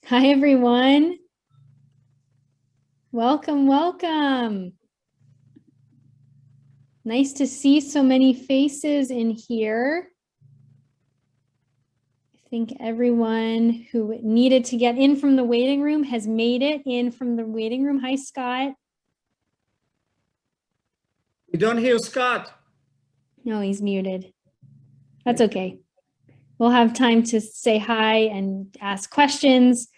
Hi, everyone. Welcome. Nice to see so many faces in here. I think everyone who needed to get in from the waiting room has made it in from the waiting room. Hi, Scott. We don't hear Scott. No, he's muted. That's okay. We'll have time to say hi and ask questions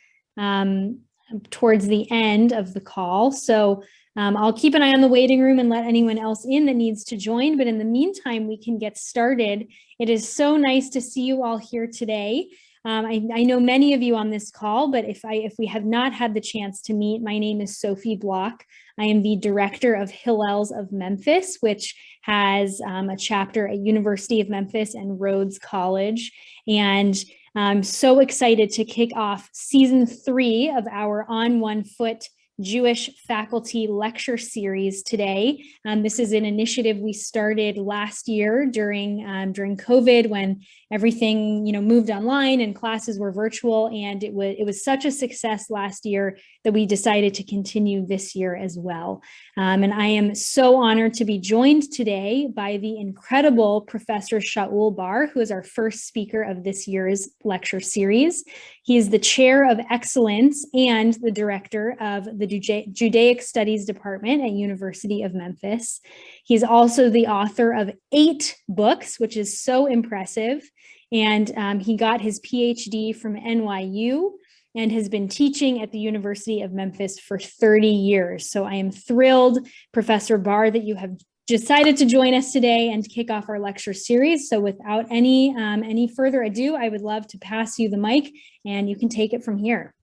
towards the end of the call. So I'll keep an eye on the waiting room and let anyone else in that needs to join. But in the meantime, we can get started. It is so nice to see you all here today. I know many of you on this call, but if we have not had the chance to meet, my name is Sophie Block. I am the director of Hillels of Memphis, which has a chapter at University of Memphis and Rhodes College. And I'm so excited to kick off season 3 of our On One Foot Jewish faculty lecture series today. This is an initiative we started last year during COVID, when everything moved online and classes were virtual, and it was such a success last year that we decided to continue this year as well. And I am so honored to be joined today by the incredible Professor Shaul Bar, who is our first speaker of this year's lecture series. He is the chair of excellence and the director of the Judaic Studies Department at University of Memphis. He's also the author of 8 books, which is so impressive. And he got his PhD from NYU and has been teaching at the University of Memphis for 30 years. So I am thrilled, Professor Bar, that you have decided to join us today and kick off our lecture series. So without any further ado, I would love to pass you the mic and you can take it from here.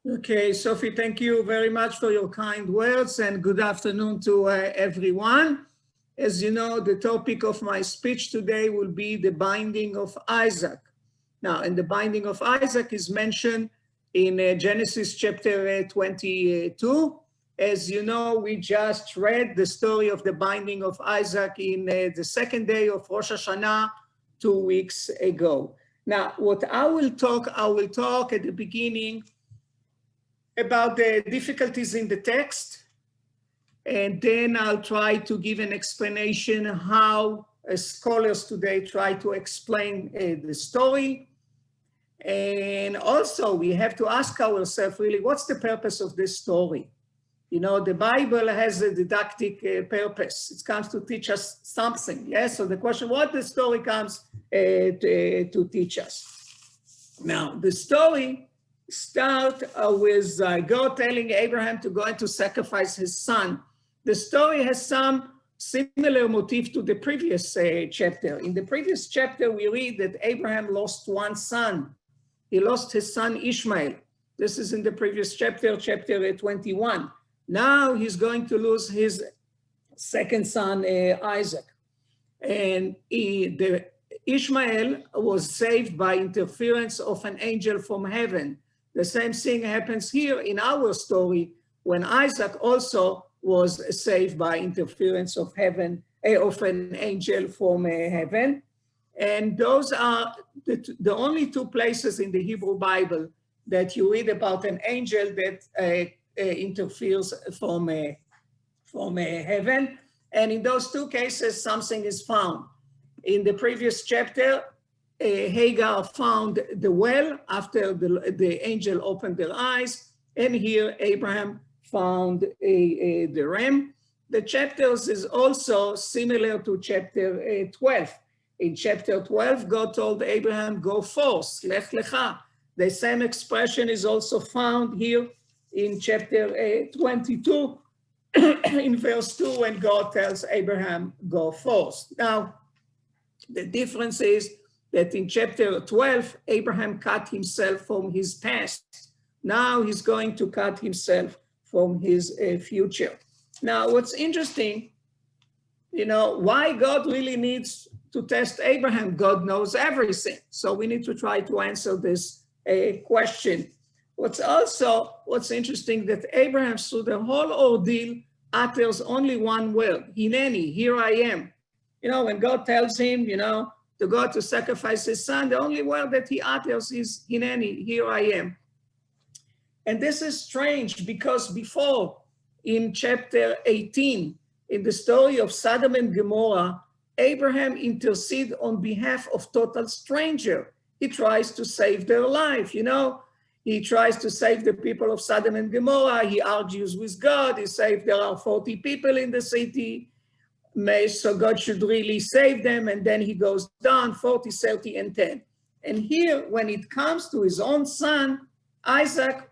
Okay, Sophie, thank you very much for your kind words and good afternoon to everyone. As you know, the topic of my speech today will be the binding of Isaac. Now, and the binding of Isaac is mentioned in Genesis chapter 22. As you know, we just read the story of the binding of Isaac in the second day of Rosh Hashanah 2 weeks ago. Now, what I will talk at the beginning about the difficulties in the text, and then I'll try to give an explanation how scholars today try to explain the story. And also we have to ask ourselves, really, what's the purpose of this story? You know, the Bible has a didactic purpose. It comes to teach us something, yes? So the question, what the story comes to teach us? Now, the story starts with God telling Abraham to go and to sacrifice his son. The story has some similar motif to the previous chapter. In the previous chapter, we read that Abraham lost one son. He lost his son Ishmael. This is in the previous chapter, chapter 21. Now he's going to lose his second son, Isaac. And Ishmael was saved by interference of an angel from heaven. The same thing happens here in our story when Isaac also was saved by interference of heaven, of an angel from heaven. And those are the only 2 places in the Hebrew Bible that you read about an angel that interferes from heaven. And in those 2 cases, something is found. In the previous chapter, Hagar found the well after the angel opened their eyes. And here Abraham found the ram. The chapters is also similar to chapter 12. In chapter 12, God told Abraham, go forth, lech lecha. The same expression is also found here in chapter 22, in verse 2, when God tells Abraham, go forth. Now, the difference is that in chapter 12, Abraham cut himself from his past. Now he's going to cut himself from his future. Now, what's interesting, you know, why God really needs to test Abraham? God knows everything. So we need to try to answer this question. What's interesting, that Abraham, through the whole ordeal, utters only one word, Hineni, here I am. You know, when God tells him, you know, to go to sacrifice his son, the only word that he utters is Hineni, here I am. And this is strange because before, in chapter 18, in the story of Sodom and Gomorrah, Abraham intercedes on behalf of total stranger. He tries to save their life, you know. He tries to save the people of Sodom and Gomorrah. He argues with God. He says there are 40 people in the city, so God should really save them. And then he goes down 40, 30, and 10. And here, when it comes to his own son, Isaac,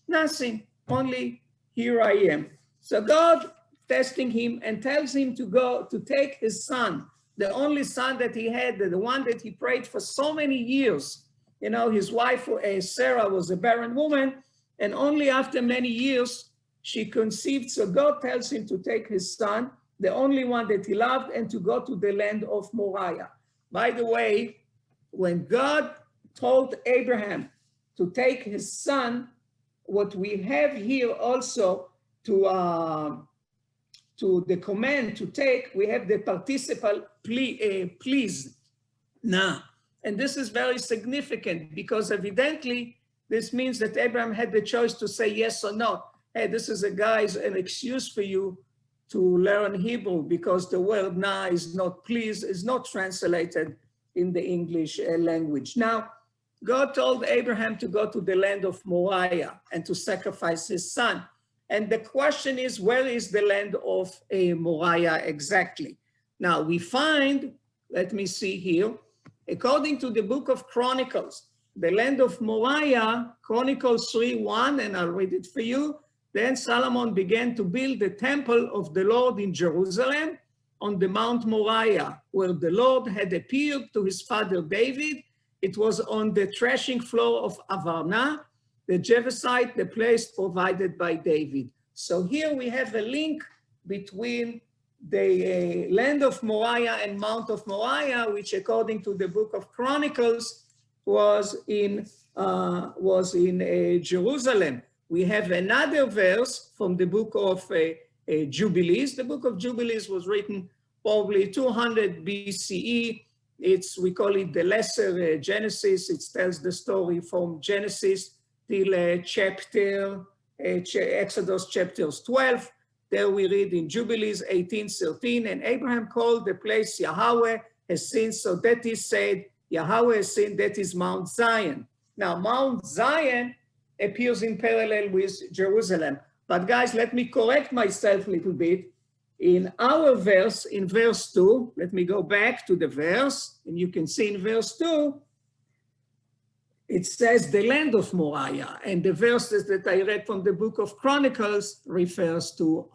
nothing, only here I am. So God testing him and tells him to go to take his son, the only son that he had, the one that he prayed for so many years. You know, his wife, Sarah, was a barren woman, and only after many years she conceived. So God tells him to take his son, the only one that he loved, and to go to the land of Moriah. By the way, when God told Abraham to take his son, what we have here also to the command to take, we have the participle please now. And this is very significant because evidently this means that Abraham had the choice to say yes or no. Hey, this is an excuse for you to learn Hebrew, because the word na is not please, is not translated in the English language. Now, God told Abraham to go to the land of Moriah and to sacrifice his son. And the question is, where is the land of Moriah exactly? Now we find, let me see here, according to the book of Chronicles, the land of Moriah, Chronicles 3:1, and I'll read it for you. Then Solomon began to build the temple of the Lord in Jerusalem on the Mount Moriah, where the Lord had appeared to his father David. It was on the threshing floor of Avarna, the Jebusite, the place provided by David. So here we have a link between the land of Moriah and Mount of Moriah, which according to the book of Chronicles was in Jerusalem. We have another verse from the book of Jubilees. The book of Jubilees was written probably 200 BCE. We call it the Lesser Genesis. It tells the story from Genesis till Exodus chapters 12. There we read in Jubilees 18:13, and Abraham called the place Yahweh has seen, so that is said, Yahweh has seen, that is Mount Zion. Now, Mount Zion appears in parallel with Jerusalem. But guys, let me correct myself a little bit. In our verse, in verse 2, let me go back to the verse, and you can see in verse 2, it says the land of Moriah, and the verses that I read from the book of Chronicles refers to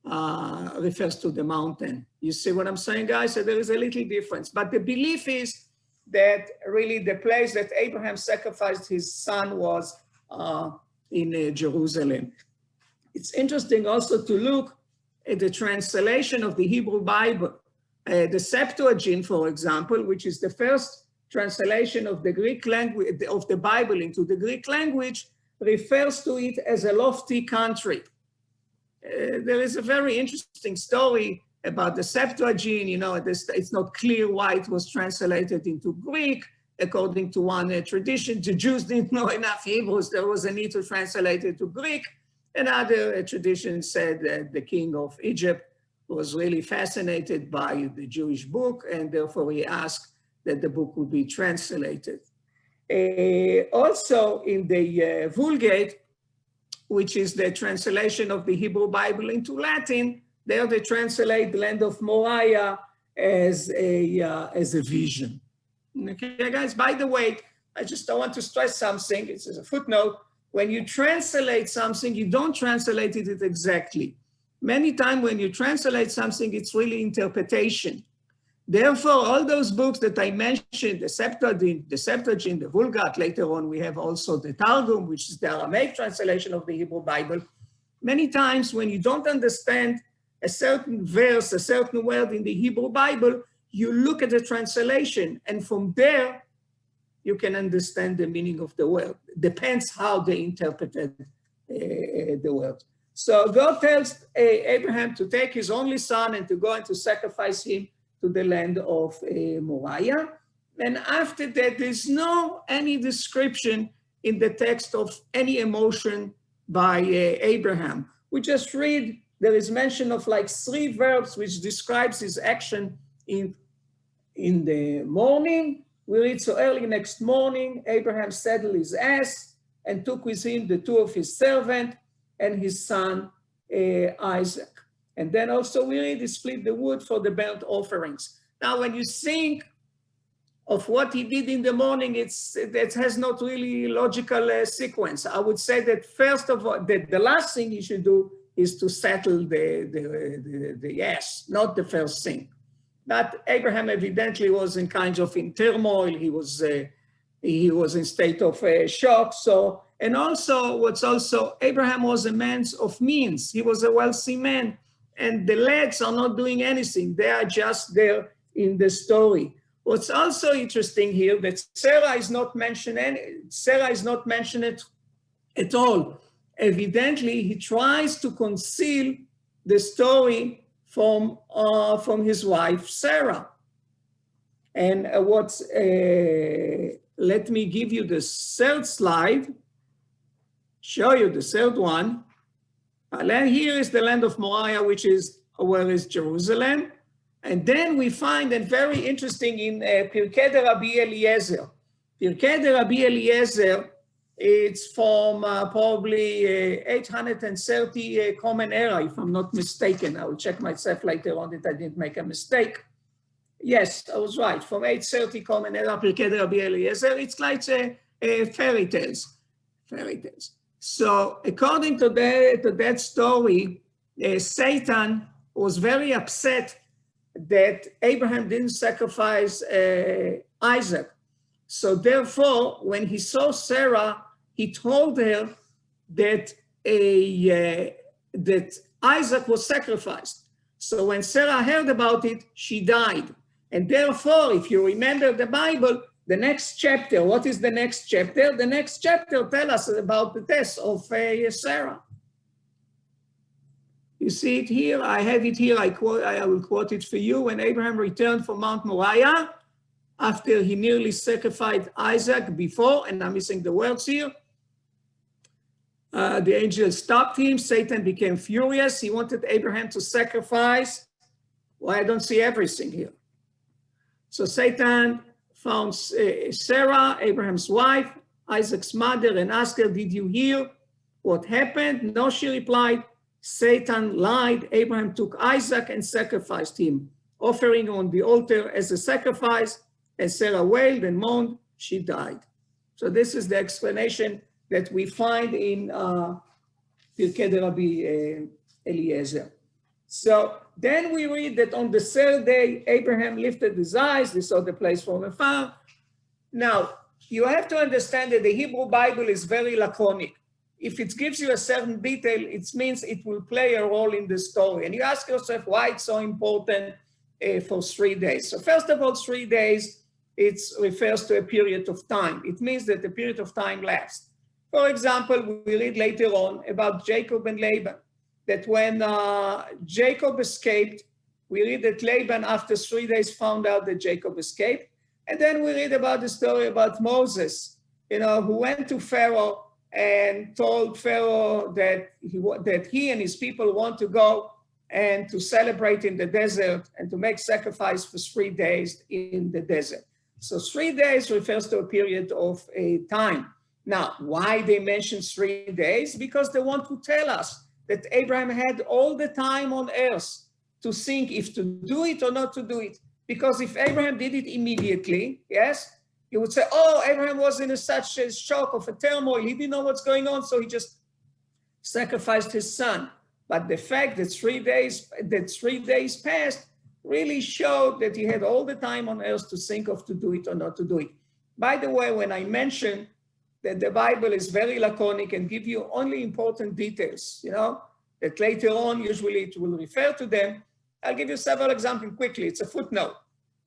the mountain. You see what I'm saying, guys? So there is a little difference, but the belief is that really the place that Abraham sacrificed his son was in Jerusalem. It's interesting also to look at the translation of the Hebrew Bible. The Septuagint, for example, which is the first translation of the Greek language, of the Bible into the Greek language, refers to it as a lofty country. There is a very interesting story about the Septuagint. You know, it's not clear why it was translated into Greek. According to one tradition, the Jews didn't know enough Hebrew, there was a need to translate it to Greek. Another tradition said that the king of Egypt was really fascinated by the Jewish book, and therefore he asked that the book would be translated. Also in the Vulgate, which is the translation of the Hebrew Bible into Latin, there they translate the land of Moriah as a vision. Okay, guys, by the way, I want to stress something. It's a footnote. When you translate something, you don't translate it exactly. Many times when you translate something, it's really interpretation. Therefore, all those books that I mentioned, the Septuagint, the Vulgate, later on we have also the Targum, which is the Aramaic translation of the Hebrew Bible. Many times when you don't understand a certain verse, a certain word in the Hebrew Bible, you look at the translation, and from there, you can understand the meaning of the word. Depends how they interpreted the word. So God tells Abraham to take his only son and to go and to sacrifice him to the land of Moriah. And after that, there's no any description in the text of any emotion by Abraham. We just read, there is mention of like 3 verbs which describes his action in the morning. We read, so early next morning, Abraham saddled his ass and took with him the 2 of his servants and his son Isaac. And then also we read, he split the wood for the burnt offerings. Now, when you think of what he did in the morning, it has not really logical sequence. I would say that first of all, the last thing he should do is to settle the ass, not the first thing. But Abraham evidently was in kind of in turmoil. He was in state of shock. So, and also Abraham was a man of means. He was a wealthy man, and the lads are not doing anything. They are just there in the story. What's also interesting here that Sarah is not mentioned at all. Evidently, he tries to conceal the story from his wife Sarah. And let me give you the third slide. Show you the third one. Here is the land of Moriah, which is where is Jerusalem. And then we find, and very interesting, in Pirkei de Rabbi Eliezer. Pirkei de Rabbi Eliezer, it's from probably 830 Common Era, if I'm not mistaken. I will check myself later on that I didn't make a mistake. Yes, I was right. From 830 Common Era, Pirkei de Rabbi Eliezer, it's like fairy tales. So according to that story, Satan was very upset that Abraham didn't sacrifice Isaac. So therefore, when he saw Sarah, he told her that that Isaac was sacrificed. So when Sarah heard about it, she died. And therefore, if you remember the Bible, the next chapter, what is the next chapter? The next chapter tells us about the death of Sarah. You see it here, I have it here, I will quote it for you. When Abraham returned from Mount Moriah, after he nearly sacrificed Isaac before, and I'm missing the words here, the angel stopped him, Satan became furious, he wanted Abraham to sacrifice. Well, I don't see everything here. So Satan found Sarah, Abraham's wife, Isaac's mother, and asked her, did you hear what happened? No, she replied, Satan lied. Abraham took Isaac and sacrificed him, offering on the altar as a sacrifice. As Sarah wailed and moaned, she died. So this is the explanation that we find in Pirkei de Rabbi Eliezer. So then we read that on the 3rd day, Abraham lifted his eyes, he saw the place from afar. Now, you have to understand that the Hebrew Bible is very laconic. If it gives you a certain detail, it means it will play a role in the story. And you ask yourself why it's so important for 3 days. So first of all, 3 days, it refers to a period of time. It means that the period of time lasts. For example, we read later on about Jacob and Laban, that when Jacob escaped, we read that Laban, after 3 days, found out that Jacob escaped. And then we read about the story about Moses, who went to Pharaoh and told Pharaoh that he and his people want to go and to celebrate in the desert and to make sacrifice for 3 days in the desert. So 3 days refers to a period of time. Now, why they mention 3 days? Because they want to tell us that Abraham had all the time on earth to think if to do it or not to do it. Because if Abraham did it immediately, yes, you would say, oh, Abraham was in such a shock of a turmoil. He didn't know what's going on, so he just sacrificed his son. But the fact that 3 days passed really showed that he had all the time on earth to think of to do it or not to do it. By the way, when I mentioned that the Bible is very laconic and give you only important details, that later on, usually it will refer to them, I'll give you several examples quickly. It's a footnote.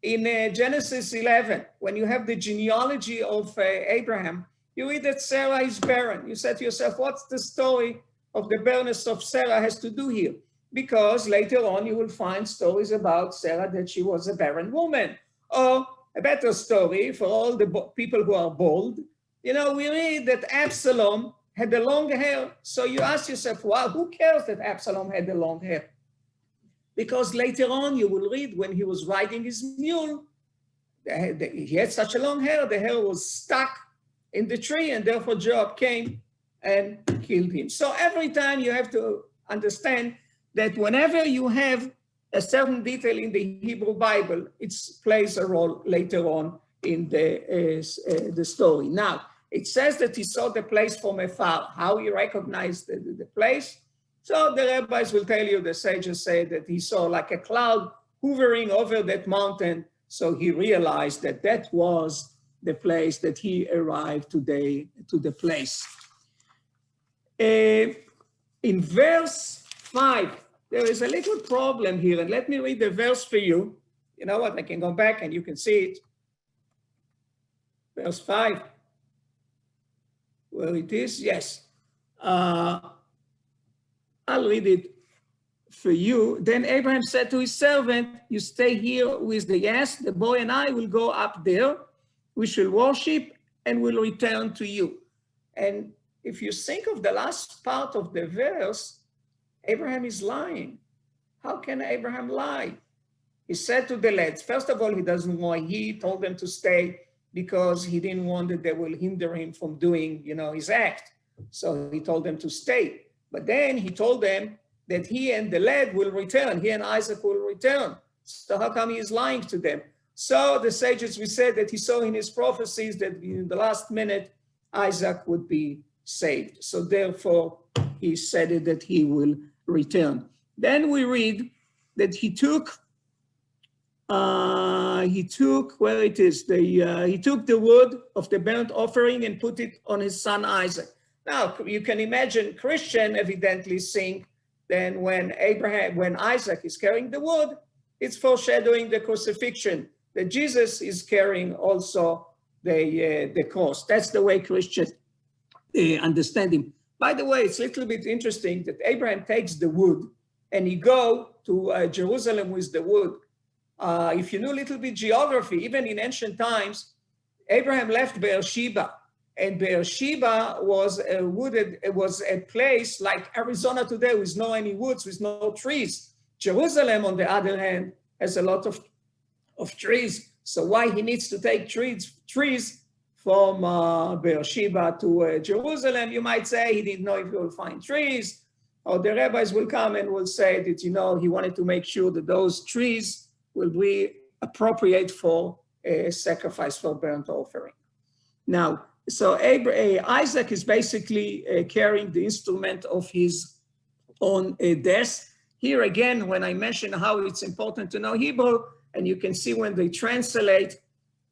In Genesis 11, when you have the genealogy of Abraham, you read that Sarah is barren. You said to yourself, what's the story of the barrenness of Sarah has to do here? Because later on, you will find stories about Sarah that she was a barren woman. Or a better story for all the people who are bold, you know, we read that Absalom had the long hair. So you ask yourself, well, who cares that Absalom had the long hair? Because later on you will read when he was riding his mule, he had such a long hair, the hair was stuck in the tree, and therefore Joab came and killed him. So every time you have to understand that whenever you have a certain detail in the Hebrew Bible, it plays a role later on in the story. Now, it says that he saw the place from afar. How he recognized the place? So the rabbis will tell you, the sages say that he saw like a cloud hovering over that mountain. So he realized that that was the place that he arrived to the place. In verse 5, there is a little problem here. And let me read the verse for you. You know what? I can go back and you can see it. Verse 5. Where it is? Yes. I'll read it for you. Then Abraham said to his servant, you stay here with the ass, the boy and I will go up there. We shall worship and will return to you. And if you think of the last part of the verse, Abraham is lying. How can Abraham lie? He said to the lads, first of all, he doesn't want, he told them to stay because he didn't want that they will hinder him from doing, you know, his act. So he told them to stay. But then he told them that he and the lad will return, he and Isaac will return. So how come he is lying to them? So the sages, we said that he saw in his prophecies that in the last minute, Isaac would be saved. So therefore, he said it that he will return. Then we read that he took where it is, he took the wood of the burnt offering and put it on his son Isaac. Now, you can imagine Christian evidently think then when Isaac is carrying the wood, it's foreshadowing the crucifixion, that Jesus is carrying also the cross. That's the way Christians understand him. By the way, it's a little bit interesting that Abraham takes the wood and he go to Jerusalem with the wood. If you know a little bit geography, even in ancient times, Abraham left Beersheba, and Beersheba was a place like Arizona today with no any woods, with no trees. Jerusalem, on the other hand, has a lot of trees. So why he needs to take trees from Beersheba to Jerusalem? You might say he didn't know if he will find trees, or the rabbis will come and will say that, you know, he wanted to make sure that those trees will be appropriate for a sacrifice for burnt offering. Now, so Isaac is basically carrying the instrument of his own death. Here again, when I mention how it's important to know Hebrew, and you can see when they translate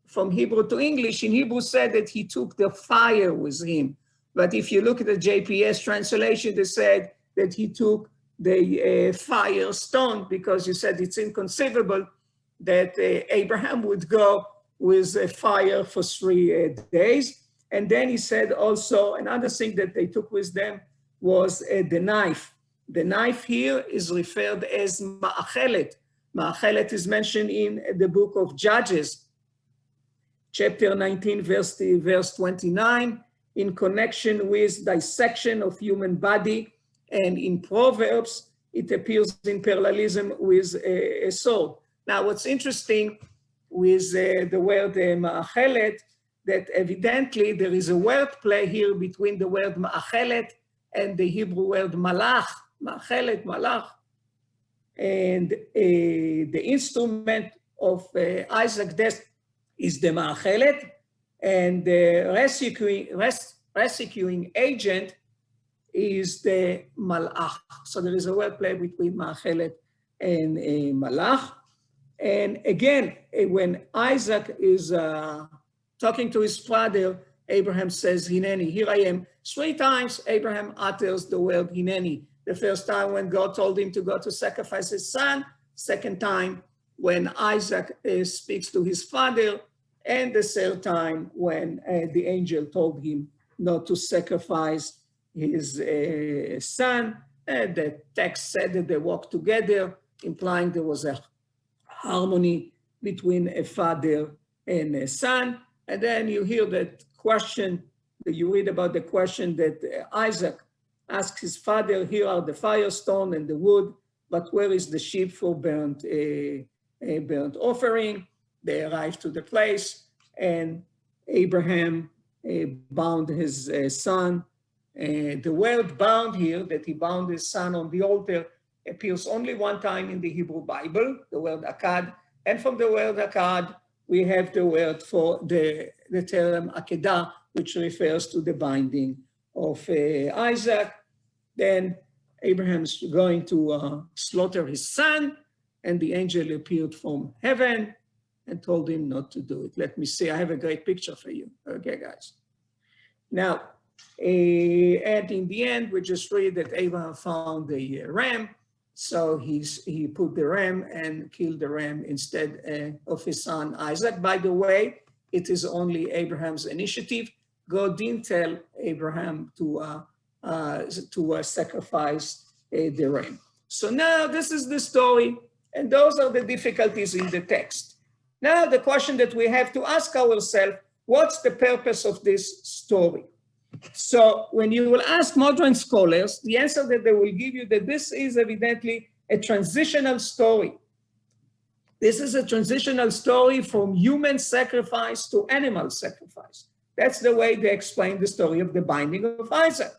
from Hebrew to English, in Hebrew said that he took the fire with him. But if you look at the JPS translation, they said that he took the fire stone, because you said it's inconceivable that Abraham would go with a fire for 3 days. And then he said also another thing that they took with them was the knife. The knife here is referred as ma'achelet. Ma'achelet is mentioned in the book of Judges, chapter 19, verse 29, in connection with dissection of human body. And in Proverbs, it appears in parallelism with a sword. Now, what's interesting with the word ma'achelet, that evidently there is a word play here between the word ma'achelet and the Hebrew word malach, ma'achelet, malach. And the instrument of Isaac's death is the ma'achelet, and the rescuing agent is the malach. So there is a word play between ma'achelet and malach. And again, when Isaac is talking to his father, Abraham says, Hineni, here I am. 3 times Abraham utters the word Hineni. The first time when God told him to go to sacrifice his son, second time when Isaac speaks to his father, and the third time when the angel told him not to sacrifice his son. The text said that they walked together, implying there was a harmony between a father and a son. And then you hear that question You read about the question that Isaac asked his father, here are the firestone and the wood, but where is the sheep for burnt offering? They arrived to the place, and Abraham bound his son. The word bound here, that he bound his son on the altar, appears only one time in the Hebrew Bible, the word akad. And from the word akad, we have the word for the term akedah, which refers to the binding of Isaac. Then Abraham's going to slaughter his son, and the angel appeared from heaven and told him not to do it. Let me see, I have a great picture for you. Okay, guys. Now, and in the end, we just read that Abraham found the ram. So he put the ram and killed the ram instead of his son Isaac. By the way, it is only Abraham's initiative. God didn't tell Abraham to sacrifice the ram. So now this is the story, and those are the difficulties in the text. Now the question that we have to ask ourselves, what's the purpose of this story? So when you will ask modern scholars, the answer that they will give you that this is evidently a transitional story. This is a transitional story from human sacrifice to animal sacrifice. That's the way they explain the story of the binding of Isaac.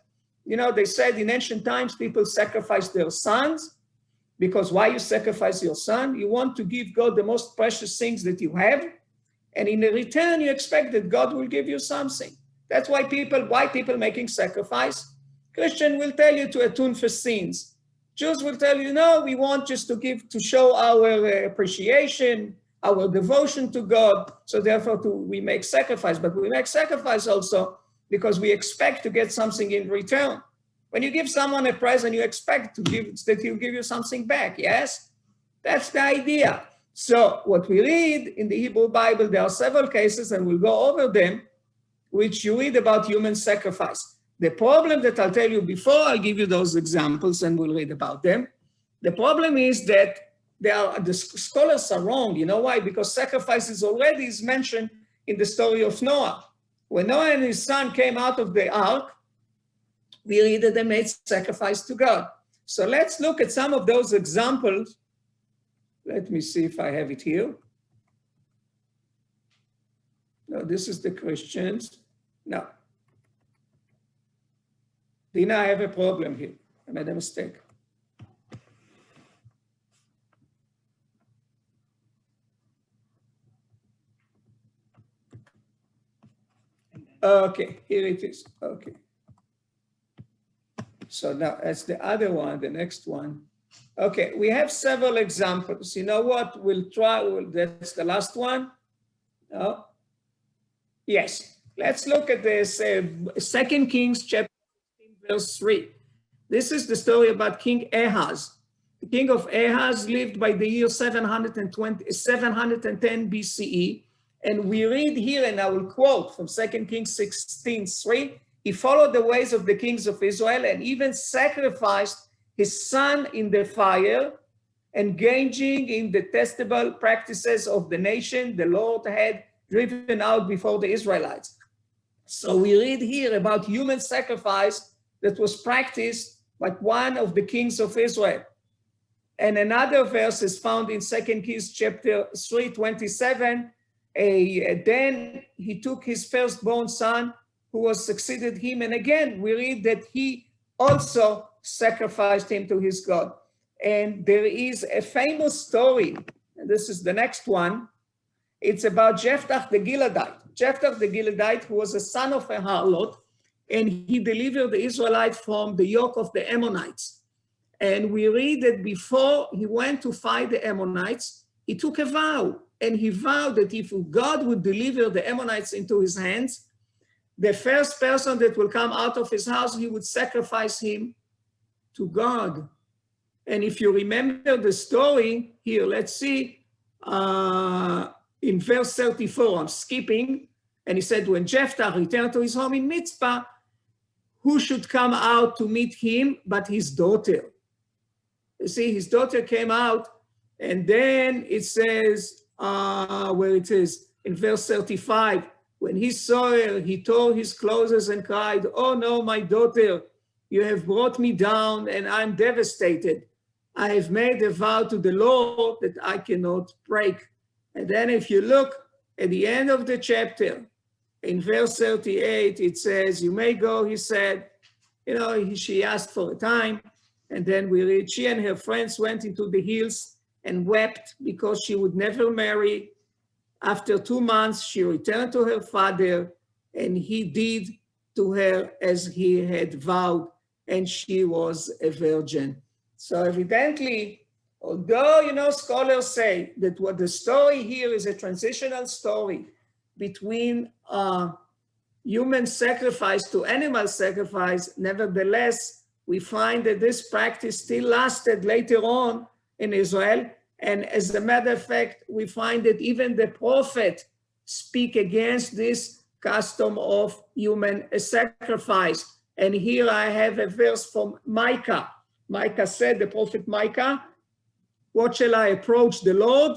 You know, they said in ancient times, people sacrificed their sons, because why you sacrifice your son? You want to give God the most precious things that you have, and in return, you expect that God will give you something. That's why people making sacrifice. Christian will tell you to atone for sins. Jews will tell you, no, we want just to give, to show our appreciation, our devotion to God. So therefore we make sacrifice, but we make sacrifice also because we expect to get something in return. When you give someone a present, you expect that he'll give you something back, yes? That's the idea. So what we read in the Hebrew Bible, there are several cases, and we'll go over them, which you read about human sacrifice. The problem that I'll tell you before I give you those examples and we'll read about them, the problem is that the scholars are wrong. You know why? Because sacrifice is mentioned in the story of Noah. When Noah and his son came out of the ark, we read that they made sacrifice to God. So let's look at some of those examples. Let me see if I have it here. No, this is the Christians. No. Dina, I have a problem here. I made a mistake. Okay, here it is. Okay. So now that's the other one, the next one. Okay, we have several examples. You know what? We'll try, that's the last one. No? Yes, let's look at this 2 Kings chapter 15, verse 3. This is the story about King Ahaz. The king of Ahaz lived by the year 710 BCE. And we read here, and I will quote from 2 Kings 16:3, he followed the ways of the kings of Israel and even sacrificed his son in the fire, engaging in detestable practices of the nation the Lord had driven out before the Israelites. So we read here about human sacrifice that was practiced by one of the kings of Israel. And another verse is found in 2 Kings chapter 3:27. Then he took his firstborn son who was succeeded him. And again, we read that he also sacrificed him to his God. And there is a famous story, and this is the next one. It's about Jephthah the Gileadite. Jephthah the Gileadite, who was a son of a harlot, and he delivered the Israelites from the yoke of the Ammonites. And we read that before he went to fight the Ammonites, he took a vow. And he vowed that if God would deliver the Ammonites into his hands, the first person that will come out of his house, he would sacrifice him to God. And if you remember the story here, let's see, in verse 34, I'm skipping, and he said, when Jephthah returned to his home in Mitzpah, who should come out to meet him but his daughter? You see, his daughter came out, and then it says, where it is in verse 35, When he saw her, he tore his clothes and cried, "Oh no, my daughter, you have brought me down and I'm devastated. I have made a vow to the Lord that I cannot break." And then if you look at the end of the chapter, in verse 38, it says, "You may go," he said. She asked for a time. And then we read, "She and her friends went into the hills and wept because she would never marry. After 2 months, she returned to her father, and he did to her as he had vowed, and she was a virgin." So evidently, although, scholars say that what the story here is a transitional story between human sacrifice to animal sacrifice, nevertheless, we find that this practice still lasted later on in Israel. And as a matter of fact, we find that even the prophet speak against this custom of human sacrifice. And here I have a verse from Micah. Micah said, the prophet Micah, "What shall I approach the Lord?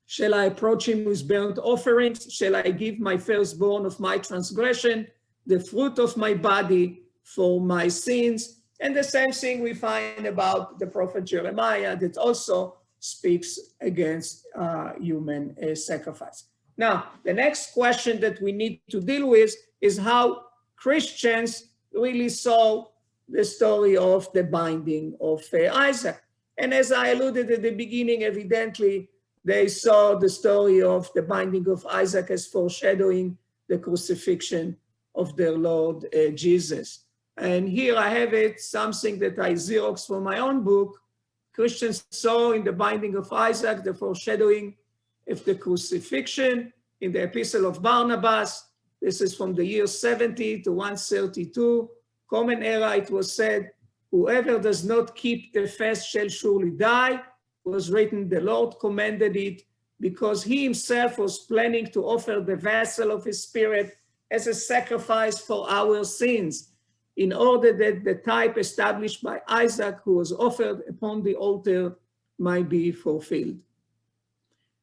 Shall I approach him with burnt offerings? Shall I give my firstborn of my transgression, the fruit of my body for my sins?" And the same thing we find about the prophet Jeremiah, that also speaks against human sacrifice. Now, the next question that we need to deal with is how Christians really saw the story of the binding of Isaac. And as I alluded at the beginning, evidently, they saw the story of the binding of Isaac as foreshadowing the crucifixion of their Lord Jesus. And here I have it, something that I Xeroxed from my own book. Christians saw in the binding of Isaac the foreshadowing of the crucifixion in the Epistle of Barnabas. This is from the year 70 to 132. Common Era, it was said, "Whoever does not keep the fast shall surely die." Was written, the Lord commanded it because he himself was planning to offer the vessel of his spirit as a sacrifice for our sins, in order that the type established by Isaac, who was offered upon the altar, might be fulfilled.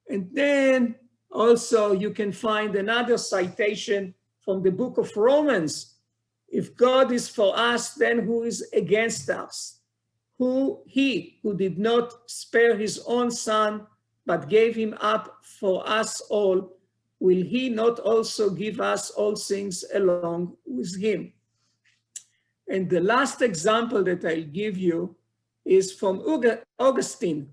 And then also you can find another citation from the book of Romans. "If God is for us, then who is against us? He who did not spare his own son, but gave him up for us all, will he not also give us all things along with him?" And the last example that I'll give you is from Augustine,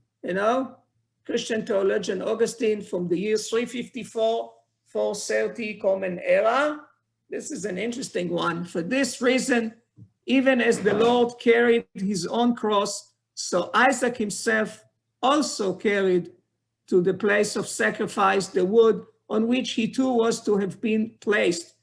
Christian theologian Augustine, from the year 354, 430 Common Era. This is an interesting one. "For this reason, even as the Lord carried his own cross, so Isaac himself also carried to the place of sacrifice the wood on which he too was to have been placed.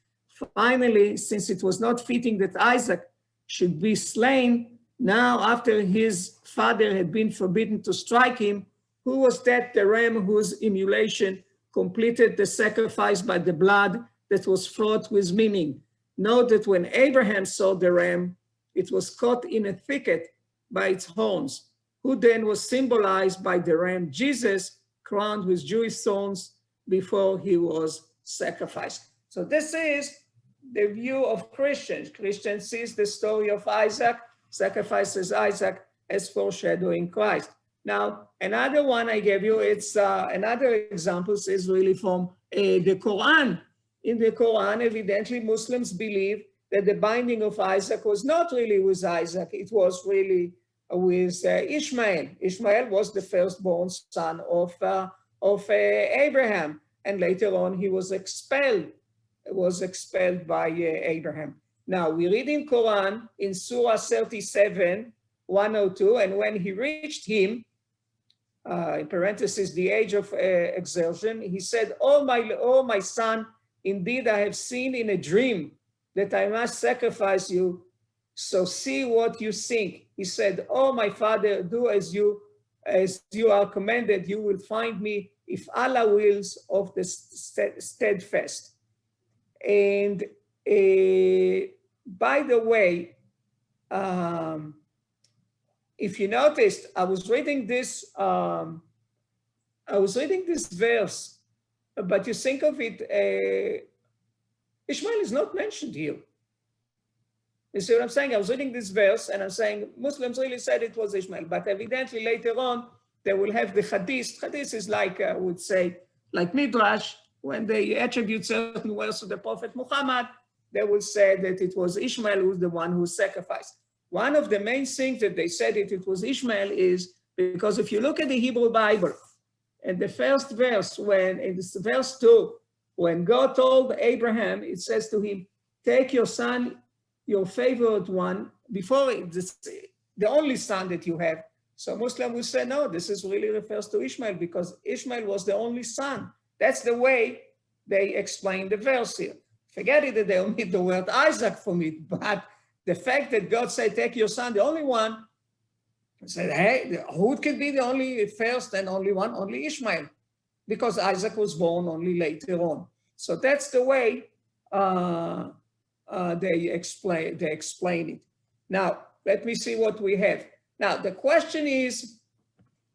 Finally, since it was not fitting that Isaac should be slain, now after his father had been forbidden to strike him, who was that the ram whose immolation completed the sacrifice by the blood that was fraught with meaning? Note that when Abraham saw the ram, it was caught in a thicket by its horns. Who then was symbolized by the ram? Jesus, crowned with Jewish thorns before he was sacrificed." So this is the view of Christians. Christians sees the story of Isaac, sacrifices Isaac as foreshadowing Christ. Now, another one I gave you, it's another example is really from the Quran. In the Quran, evidently, Muslims believe that the binding of Isaac was not really with Isaac, it was really with Ishmael. Ishmael was the firstborn son of Abraham, and later on he was expelled by Abraham. Now, we read in Quran, in Surah 37, 102, "And when he reached him," in parentheses, "the age of exertion, he said, oh my son, indeed I have seen in a dream that I must sacrifice you, so see what you think." He said, "Oh, my father, do as you are commanded, you will find me, if Allah wills, of the steadfast." And by the way, if you noticed, I was reading this verse But you think of it, Ishmael is not mentioned here. You see what I'm saying? I was reading this verse and I'm saying Muslims really said it was Ishmael, but evidently later on they will have the hadith. Hadith is like, I would say, like Midrash, when they attribute certain words to the Prophet Muhammad, they will say that it was Ishmael who was the one who sacrificed. One of the main things that they said it was Ishmael is because if you look at the Hebrew Bible, and the first verse, when in verse 2, when God told Abraham, it says to him, take your son, your favorite one, before it's the only son that you have. So Muslim will say, no, this is really refers to Ishmael because Ishmael was the only son. That's the way they explain the verse here. Forget it that they omit the word Isaac from it, but the fact that God said, take your son, the only one, said, hey, who could be the only first and only one? Only Ishmael, because Isaac was born only later on. So that's the way they explain it. Now, let me see what we have. Now, the question is,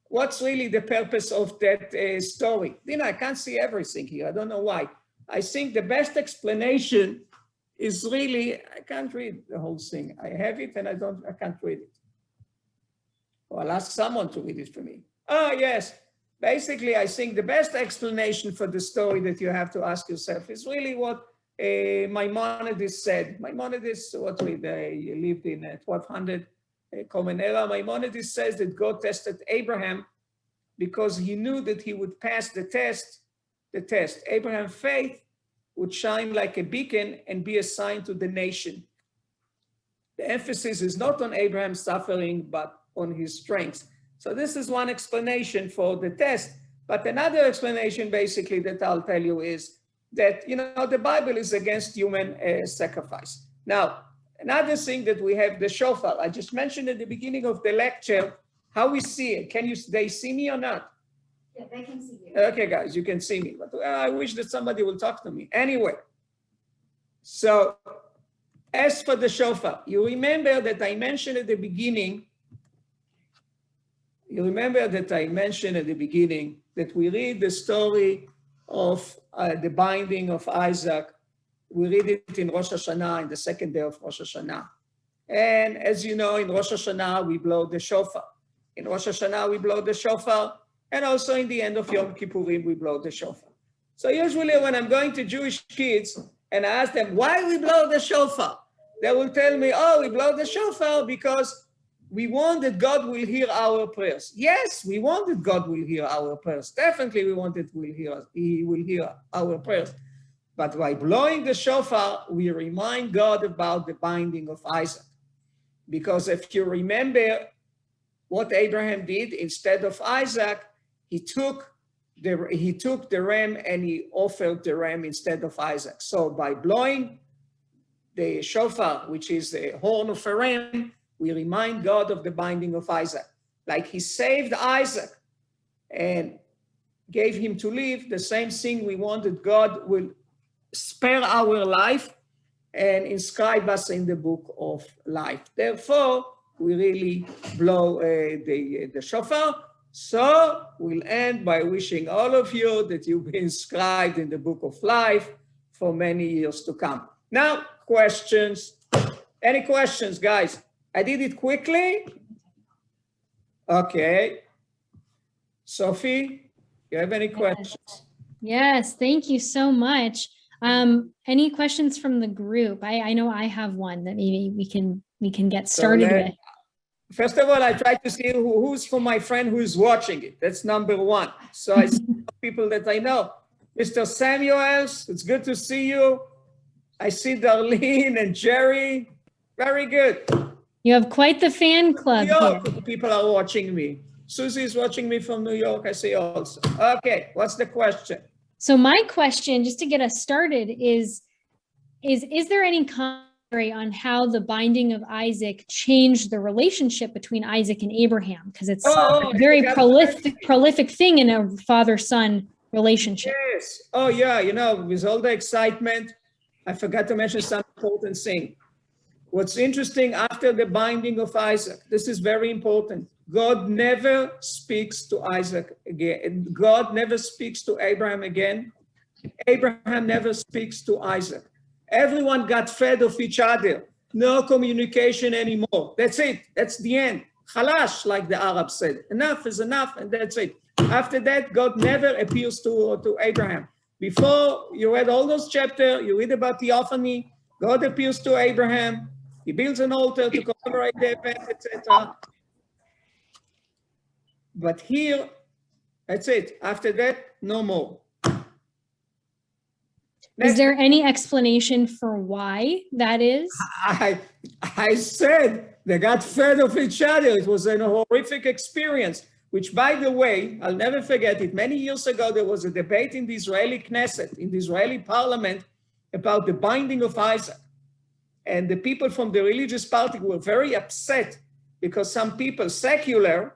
what's really the purpose of that story? I can't see everything here. I don't know why. I think the best explanation is really, I can't read the whole thing. I have it and I can't read it. Or I'll ask someone to read it for me. Oh, yes. Basically, I think the best explanation for the story that you have to ask yourself is really what Maimonides said. Maimonides, what we lived in 1200 Common Era. Maimonides says that God tested Abraham because he knew that he would pass the test. Abraham's faith would shine like a beacon and be a sign to the nation. The emphasis is not on Abraham's suffering, but on his strengths. So this is one explanation for the test. But another explanation basically that I'll tell you is that, the Bible is against human sacrifice. Now, another thing that we have, the shofar. I just mentioned at the beginning of the lecture how we see it. They see me or not? Yeah, they can see you. Okay, guys, you can see me. But I wish that somebody will talk to me. Anyway, so as for the shofar, you remember that I mentioned at the beginning that we read the story of the binding of Isaac. We read it in Rosh Hashanah, in the second day of Rosh Hashanah. And as you know, in Rosh Hashanah, we blow the shofar. In Rosh Hashanah, we blow the shofar. And also in the end of Yom Kippurim, we blow the shofar. So usually when I'm going to Jewish kids and I ask them, why we blow the shofar? They will tell me, oh, we blow the shofar because we want that God will hear our prayers. Yes, we want that God will hear our prayers. Definitely we want that He will hear our prayers. But by blowing the shofar, we remind God about the binding of Isaac. Because if you remember what Abraham did, instead of Isaac, he took the ram and he offered the ram instead of Isaac. So by blowing the shofar, which is the horn of a ram, we remind God of the binding of Isaac. Like he saved Isaac and gave him to live, the same thing we want that God will spare our life and inscribe us in the book of life. Therefore, we really blow the shofar. So we'll end by wishing all of you that you'll be inscribed in the book of life for many years to come. Now, questions. Any questions, guys? I did it quickly. Okay. Sophie, you have any questions? Yes, thank you so much. Any questions from the group? I know I have one that maybe we can get started with. First of all, I try to see who's for my friend who's watching it. That's number one. So I see people that I know. Mr. Samuels, it's good to see you. I see Darlene and Jerry. Very good. You have quite the fan club New York, here. people are watching me. Susie is watching me from New York, I see also. Okay, what's the question? So my question, just to get us started, is there any commentary on how the binding of Isaac changed the relationship between Isaac and Abraham? Because it's a very prolific thing in a father-son relationship. Yes. Oh, yeah. With all the excitement, I forgot to mention some important thing. What's interesting, after the binding of Isaac, this is very important. God never speaks to Isaac again. God never speaks to Abraham again Abraham never speaks to Isaac. Everyone got fed of each other. No communication anymore. That's it. That's the end. Khalash, like the Arabs said. Enough is enough, and that's it. After that, God never appears to Abraham. Before you read all those chapters, you read about theophany, God appears to Abraham. He builds an altar to commemorate the event, etc. But here, that's it. After that, no more. Is there any explanation for why that is? I said they got fed of each other. It was an horrific experience, which, by the way, I'll never forget it. Many years ago, there was a debate in the Israeli Knesset, in the Israeli parliament, about the binding of Isaac. And the people from the religious party were very upset because some people, secular,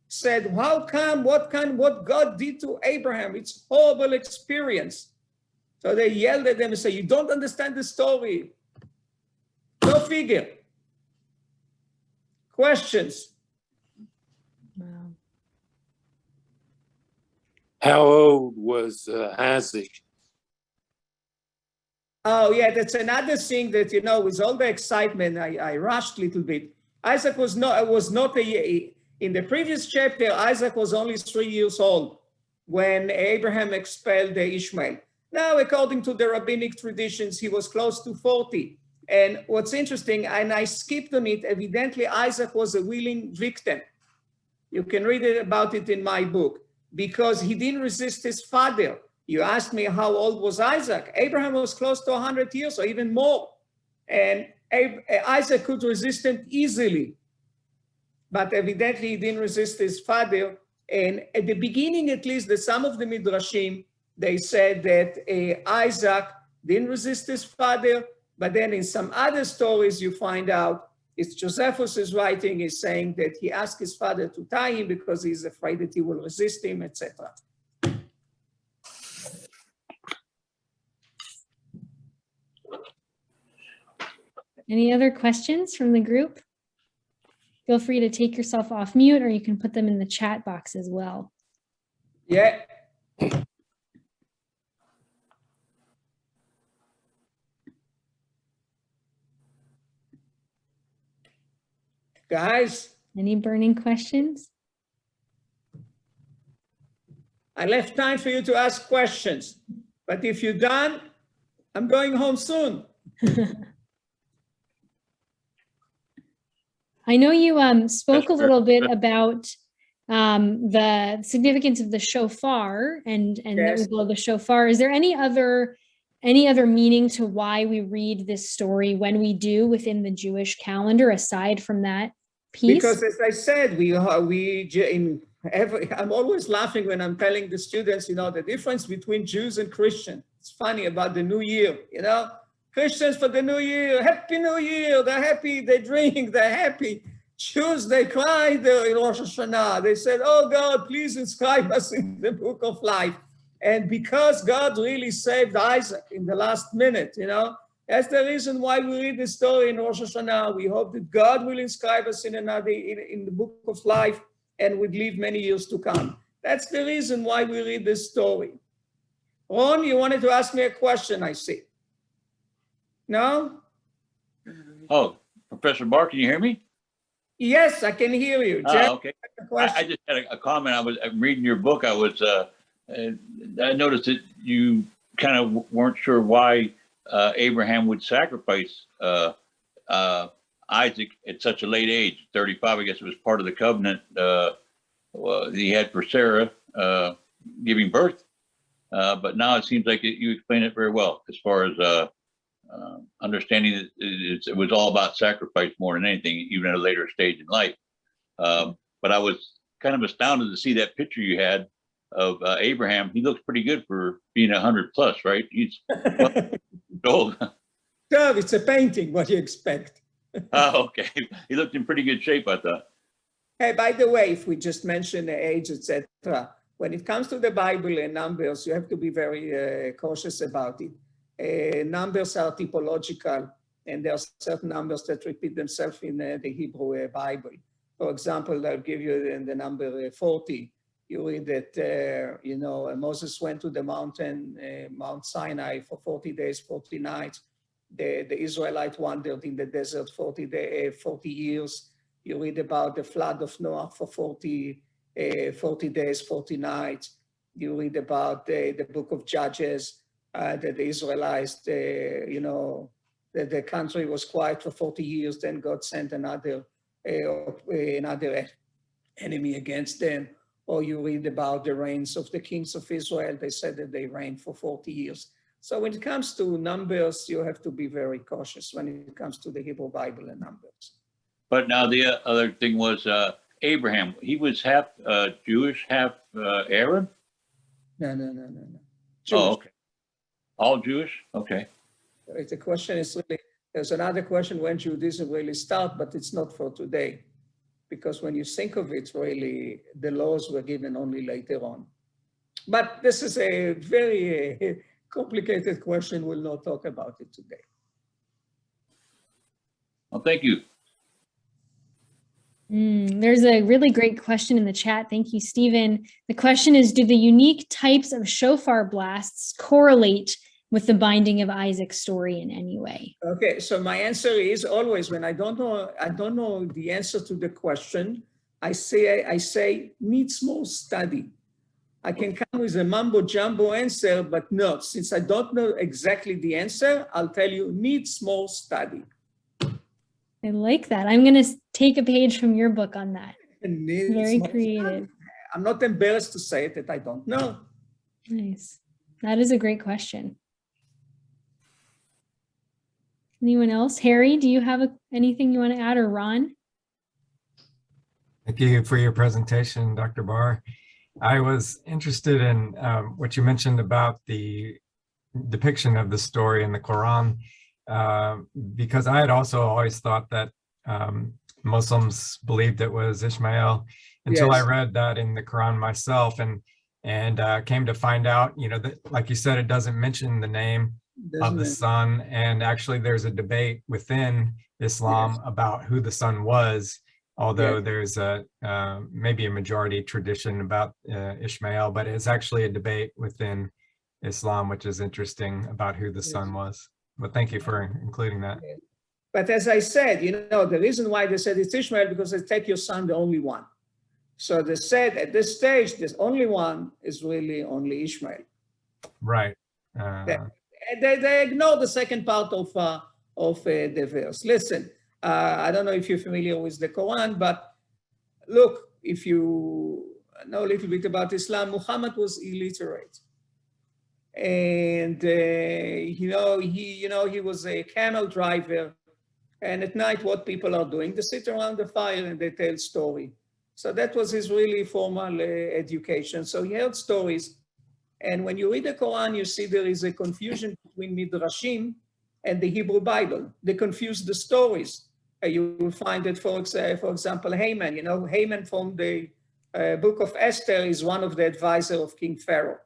said, how come, what God did to Abraham? It's a horrible experience. So they yelled at them and said, you don't understand the story. Go figure. Questions? Wow. How old was Isaac? Oh, yeah, that's another thing that, you know, with all the excitement, I rushed a little bit. Isaac was not in the previous chapter, Isaac was only 3 years old when Abraham expelled Ishmael. Now, according to the rabbinic traditions, he was close to 40. And what's interesting, and I skipped on it, evidently Isaac was a willing victim. You can read about it in my book, because he didn't resist his father. You asked me how old was Isaac. Abraham was close to 100 years or even more. And Isaac could resist him easily. But evidently he didn't resist his father. And at the beginning, at least, some of the Midrashim, they said that Isaac didn't resist his father, but then in some other stories you find out, it's Josephus' writing is saying that he asked his father to tie him because he's afraid that he will resist him, etc. Any other questions from the group? Feel free to take yourself off mute, or you can put them in the chat box as well. Yeah. Guys? Any burning questions? I left time for you to ask questions, but if you're done, I'm going home soon. I know you spoke a little bit about the significance of the shofar and Yes. that we blow the shofar. Is there any other meaning to why we read this story when we do within the Jewish calendar, aside from that piece? Because as I said, I'm always laughing when I'm telling the students, you know, the difference between Jews and Christians. It's funny about the New Year, you know, Christians for the New Year, Happy New Year, they're happy, they drink, they're happy. Jews, they cry in Rosh Hashanah. They said, oh God, please inscribe us in the book of life. And because God really saved Isaac in the last minute, you know, that's the reason why we read the story in Rosh Hashanah. We hope that God will inscribe us in the book of life and would live many years to come. That's the reason why we read this story. Ron, you wanted to ask me a question, I see. No? Oh, Professor Barr, can you hear me? Yes, I can hear you. Jeff, Okay. I just had a comment. I'm reading your book. I noticed that you kind of weren't sure why Abraham would sacrifice Isaac at such a late age, 35. I guess it was part of the covenant he had for Sarah giving birth. But now it seems like you explained it very well as far as understanding that it was all about sacrifice more than anything, even at a later stage in life. But I was kind of astounded to see that picture you had of Abraham. He looks pretty good for being 100 plus, right? He's old. So it's a painting, what do you expect? Oh, okay. He looked in pretty good shape, I thought. Hey, by the way, if we just mention the age, etc., when it comes to the Bible and numbers, you have to be very cautious about it. Numbers are typological, and there are certain numbers that repeat themselves in the Hebrew Bible. For example, I'll give you the number 40. You read that, Moses went to the mountain, Mount Sinai, for 40 days, 40 nights. The Israelites wandered in the desert 40 years. You read about the flood of Noah for 40 days, 40 nights. You read about the book of Judges, that the Israelites, that the country was quiet for 40 years, then God sent another enemy against them. Or you read about the reigns of the kings of Israel. They said that they reigned for 40 years. So when it comes to numbers, you have to be very cautious when it comes to the Hebrew Bible and numbers. But now the other thing was Abraham. He was half Jewish, half Arab? No. Jewish. Oh, okay. All Jewish? Okay. The question is really, there's another question, when Judaism really start, but it's not for today. Because when you think of it, really, the laws were given only later on. But this is a very complicated question. We'll not talk about it today. Well, thank you. There's a really great question in the chat. Thank you, Stephen. The question is, do the unique types of shofar blasts correlate with the binding of Isaac's story in any way? Okay, so my answer is always, when I don't know the answer to the question, I say needs more study. I can come with a mumbo jumbo answer, but no, since I don't know exactly the answer, I'll tell you needs more study. I like that. I'm going to take a page from your book on that. Very creative. I'm not embarrassed to say it that I don't know. Nice. That is a great question. Anyone else? Harry, do you have anything you want to add, or Ron? Thank you for your presentation, Dr. Barr. I was interested in what you mentioned about the depiction of the story in the Quran, because I had also always thought that Muslims believed it was Ishmael until Yes. I read that in the Quran myself, and came to find out, that, like you said, it doesn't mention the name of the son, and actually there's a debate within Islam about who the son was, although there's a maybe a majority tradition about Ishmael, but it's actually a debate within Islam, which is interesting, about who the son was. But thank you for including that. But as I said, the reason why they said it's Ishmael, because they take your son, the only one. So they said at this stage, this only one is really only Ishmael. Right. They ignore the second part of the verse. Listen, I don't know if you're familiar with the Quran, but look, if you know a little bit about Islam, Muhammad was illiterate. And, he was a camel driver. And at night, what people are doing, they sit around the fire and they tell story. So that was his really formal education. So he heard stories. And when you read the Quran, you see there is a confusion between Midrashim and the Hebrew Bible. They confuse the stories. You will find that, for example, Haman, Haman from the book of Esther is one of the advisors of King Pharaoh.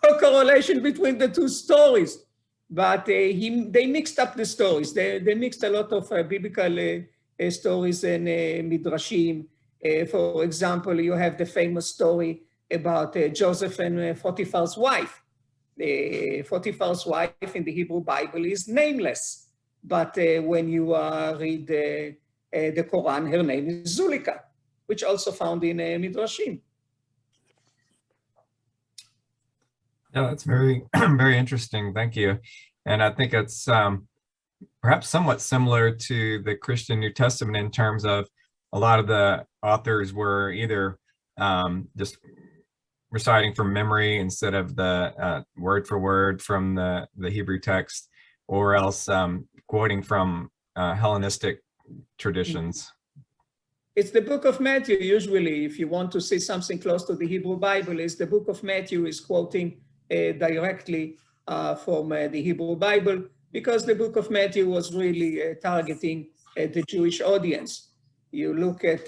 No correlation between the two stories, but they mixed up the stories. They mixed a lot of biblical stories and Midrashim. For example, you have the famous story about Joseph and Potiphar's wife. Potiphar's wife in the Hebrew Bible is nameless, but when you read the Quran, her name is Zulika, which also found in Midrashim. Yeah, that's very, very interesting. Thank you. And I think it's perhaps somewhat similar to the Christian New Testament in terms of a lot of the authors were either just reciting from memory instead of the word for word from the Hebrew text, or else quoting from Hellenistic traditions. It's the book of Matthew. Usually, if you want to see something close to the Hebrew Bible, is the book of Matthew is quoting directly from the Hebrew Bible, because the book of Matthew was really targeting the Jewish audience. You look at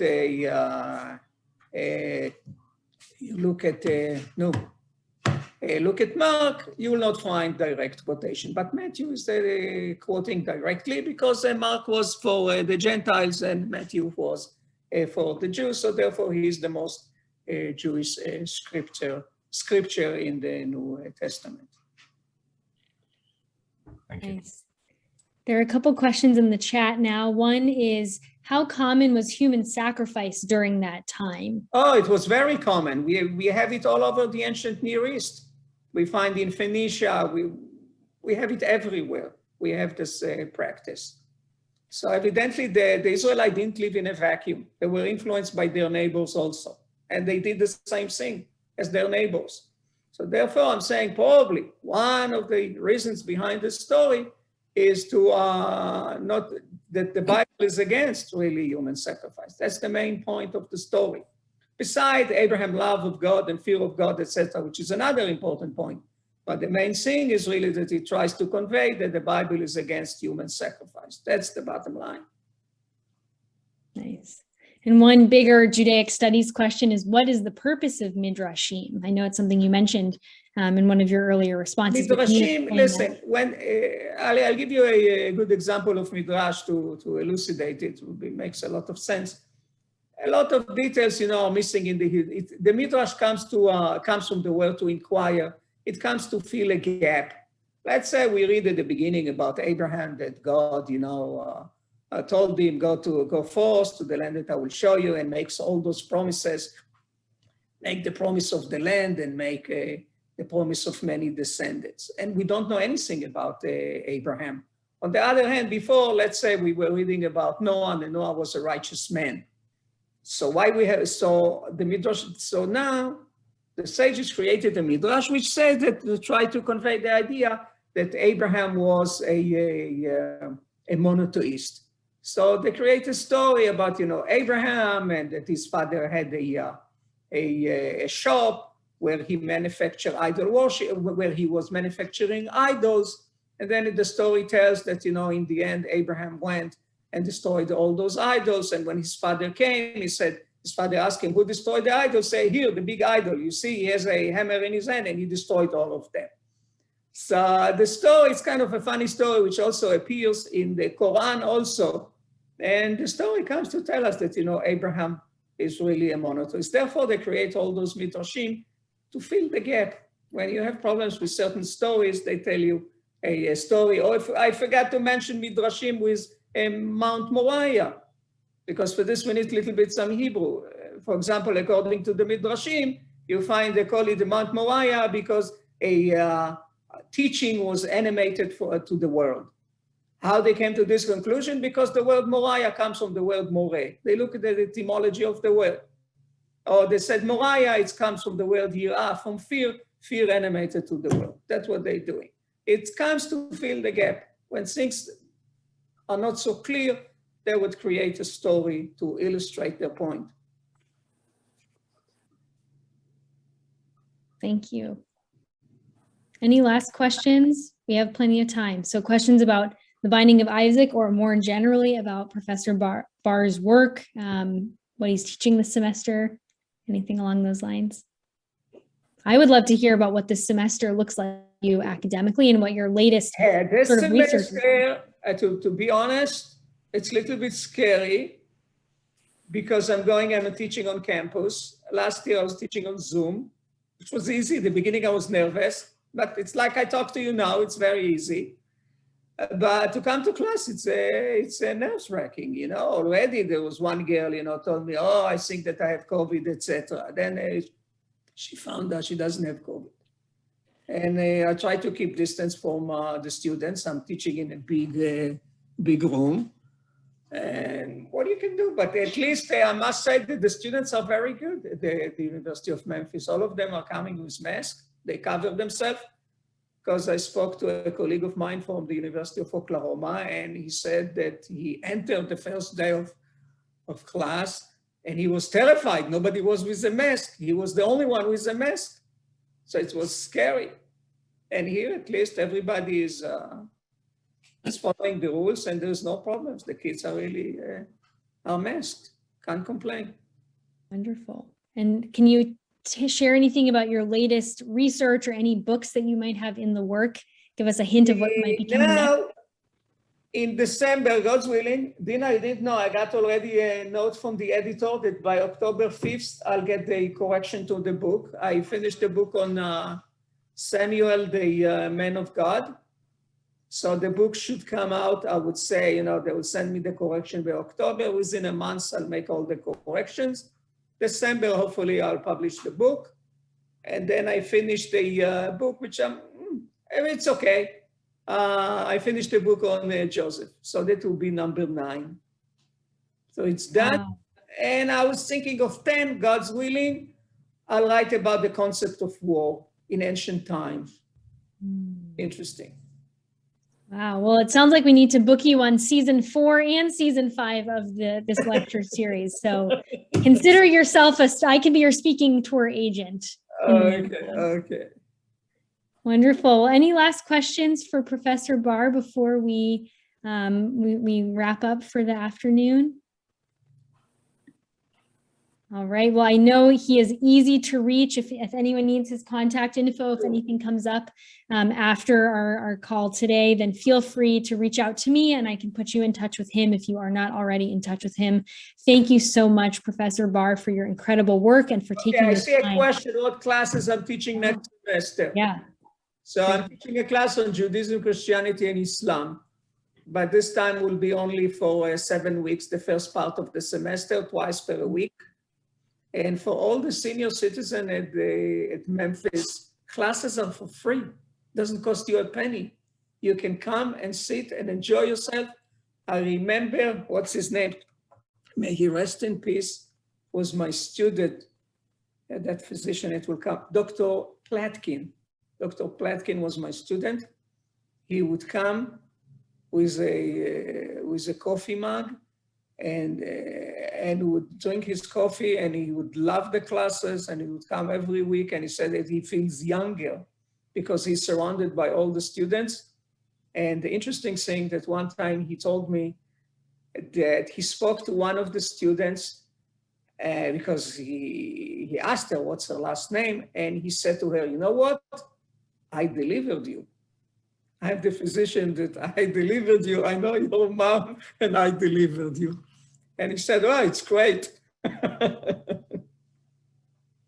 look at Mark, you will not find direct quotation, but Matthew is quoting directly, because Mark was for the Gentiles and Matthew was for the Jews, so therefore he is the most Jewish scripture in the New Testament. Thank you. Nice. There are a couple questions in the chat now. One is, how common was human sacrifice during that time? Oh, it was very common. We have it all over the ancient Near East. We find in Phoenicia, we have it everywhere. We have this practice. So evidently the Israelites didn't live in a vacuum. They were influenced by their neighbors also. And they did the same thing as their neighbors. So therefore I'm saying probably one of the reasons behind this story is to not that the Bible is against really human sacrifice. That's the main point of the story. Besides Abraham's love of God and fear of God, etc., which is another important point. But the main thing is really that it tries to convey that the Bible is against human sacrifice. That's the bottom line. Nice. And one bigger Judaic studies question is, what is the purpose of Midrashim? I know it's something you mentioned in one of your earlier responses. Midrashim, listen, when I'll give you a good example of Midrash to elucidate it. It makes a lot of sense. A lot of details, are missing in the Midrash comes from the word to inquire. It comes to fill a gap. Let's say we read at the beginning about Abraham that God, told him, go forth to the land that I will show you, and makes all those promises, make the promise of the land and make the promise of many descendants. And we don't know anything about Abraham. On the other hand, before, let's say we were reading about Noah, and Noah was a righteous man. So the Midrash, so now the sages created a Midrash which says that to try to convey the idea that Abraham was a monotheist. So they create a story about, Abraham, and that his father had a shop where he manufactured idol worship, where he was manufacturing idols. And then the story tells that, in the end, Abraham went and destroyed all those idols. And when his father came, his father asked him, who destroyed the idols? Say, here, the big idol. You see, he has a hammer in his hand, and he destroyed all of them. So the story is kind of a funny story, which also appears in the Quran also. And the story comes to tell us that, Abraham is really a monotheist. Therefore, they create all those midrashim to fill the gap. When you have problems with certain stories, they tell you a story. Or if I forgot to mention midrashim with Mount Moriah, because for this we need a little bit some Hebrew. For example, according to the midrashim, you find they call it the Mount Moriah because a teaching was animated to the world. How they came to this conclusion? Because the word Moriah comes from the word Moreh. They look at the etymology of the word. Or they said Moriah, it comes from the word Yirah, from fear animated to the world. That's what they're doing. It comes to fill the gap. When things are not so clear, they would create a story to illustrate their point. Thank you. Any last questions? We have plenty of time. So questions about the binding of Isaac, or more generally about Professor Barr's work, what he's teaching this semester, anything along those lines? I would love to hear about what this semester looks like for you academically and what your latest this sort of research is. To be honest, it's a little bit scary because I'm teaching on campus. Last year I was teaching on Zoom, which was easy. At the beginning I was nervous, but it's like I talk to you now, it's very easy. But to come to class, it's nerve-wracking, Already there was one girl, told me, oh, I think that I have COVID, etc. Then she found out she doesn't have COVID. And I try to keep distance from the students. I'm teaching in a big room. And what you can do, but at least I must say that the students are very good at the University of Memphis. All of them are coming with masks. They cover themselves. Because I spoke to a colleague of mine from the University of Oklahoma, and he said that he entered the first day of class, and he was terrified. Nobody was with a mask. He was the only one with a mask. So it was scary. And here, at least, everybody is following the rules, and there's no problems. The kids are really are masked. Can't complain. Wonderful. And can you share anything about your latest research or any books that you might have in the work? Give us a hint of what might be coming next. in December, God's willing, Dina, I didn't know, I got already a note from the editor that by October 5th, I'll get the correction to the book. I finished the book on Samuel, the man of God. So the book should come out, I would say, they will send me the correction by October. Within a month, I'll make all the corrections. December, hopefully, I'll publish the book. And then I finished the book, which it's okay. I finished the book on Joseph. So that will be number 9. So it's done. Wow. And I was thinking of 10, God's willing. I'll write about the concept of war in ancient times. Interesting. Wow. Well, it sounds like we need to book you on season 4 and season 5 of this lecture series. So consider yourself I can be your speaking tour agent. Okay. Wonderful. Well, any last questions for Professor Bar before we wrap up for the afternoon? All right. Well, I know he is easy to reach. If anyone needs his contact info, if anything comes up after our call today, then feel free to reach out to me and I can put you in touch with him if you are not already in touch with him. Thank you so much, Professor Bar, for your incredible work and for taking the time. I see a question, what classes I'm teaching next semester? Yeah. So I'm teaching a class on Judaism, Christianity, and Islam. But this time will be only for 7 weeks, the first part of the semester, twice per week. And for all the senior citizens at Memphis, classes are for free. Doesn't cost you a penny. You can come and sit and enjoy yourself. I remember, what's his name? May he rest in peace, was my student, that physician, it will come, Dr. Platkin. Dr. Platkin was my student. He would come with a coffee mug and would drink his coffee and he would love the classes and he would come every week and he said that he feels younger because he's surrounded by all the students. And the interesting thing that one time he told me that he spoke to one of the students because he asked her what's her last name and he said to her, you know what? I delivered you. I'm the physician that I delivered you. I know your mom and I delivered you. And he said, oh, it's great.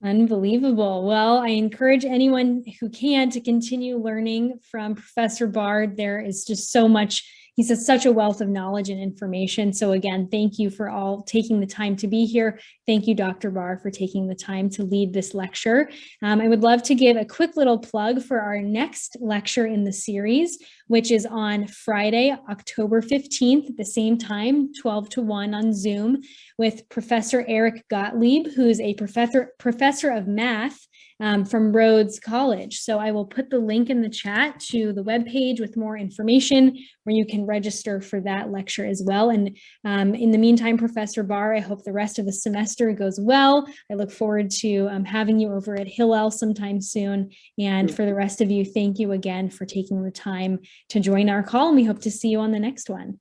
Unbelievable. Well, I encourage anyone who can to continue learning from Professor Bard. There is just so much. He's such a wealth of knowledge and information. So again, thank you for all taking the time to be here. Thank you, Dr. Bar, for taking the time to lead this lecture. I would love to give a quick little plug for our next lecture in the series, which is on Friday, October 15th, at the same time, 12 to 1 on Zoom, with Professor Eric Gottlieb, who's a professor of math from Rhodes College. So I will put the link in the chat to the webpage with more information where you can register for that lecture as well. And in the meantime, Professor Bar, I hope the rest of the semester goes well. I look forward to having you over at Hillels sometime soon. And for the rest of you, thank you again for taking the time to join our call. And we hope to see you on the next one.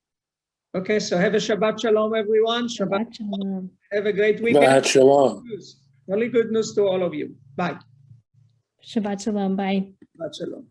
Okay, so have a Shabbat Shalom, everyone. Shabbat Shalom. Have a great weekend. Shabbat Shalom. Only good news to all of you. Bye. Shabbat Shalom. Bye. Shabbat Shalom.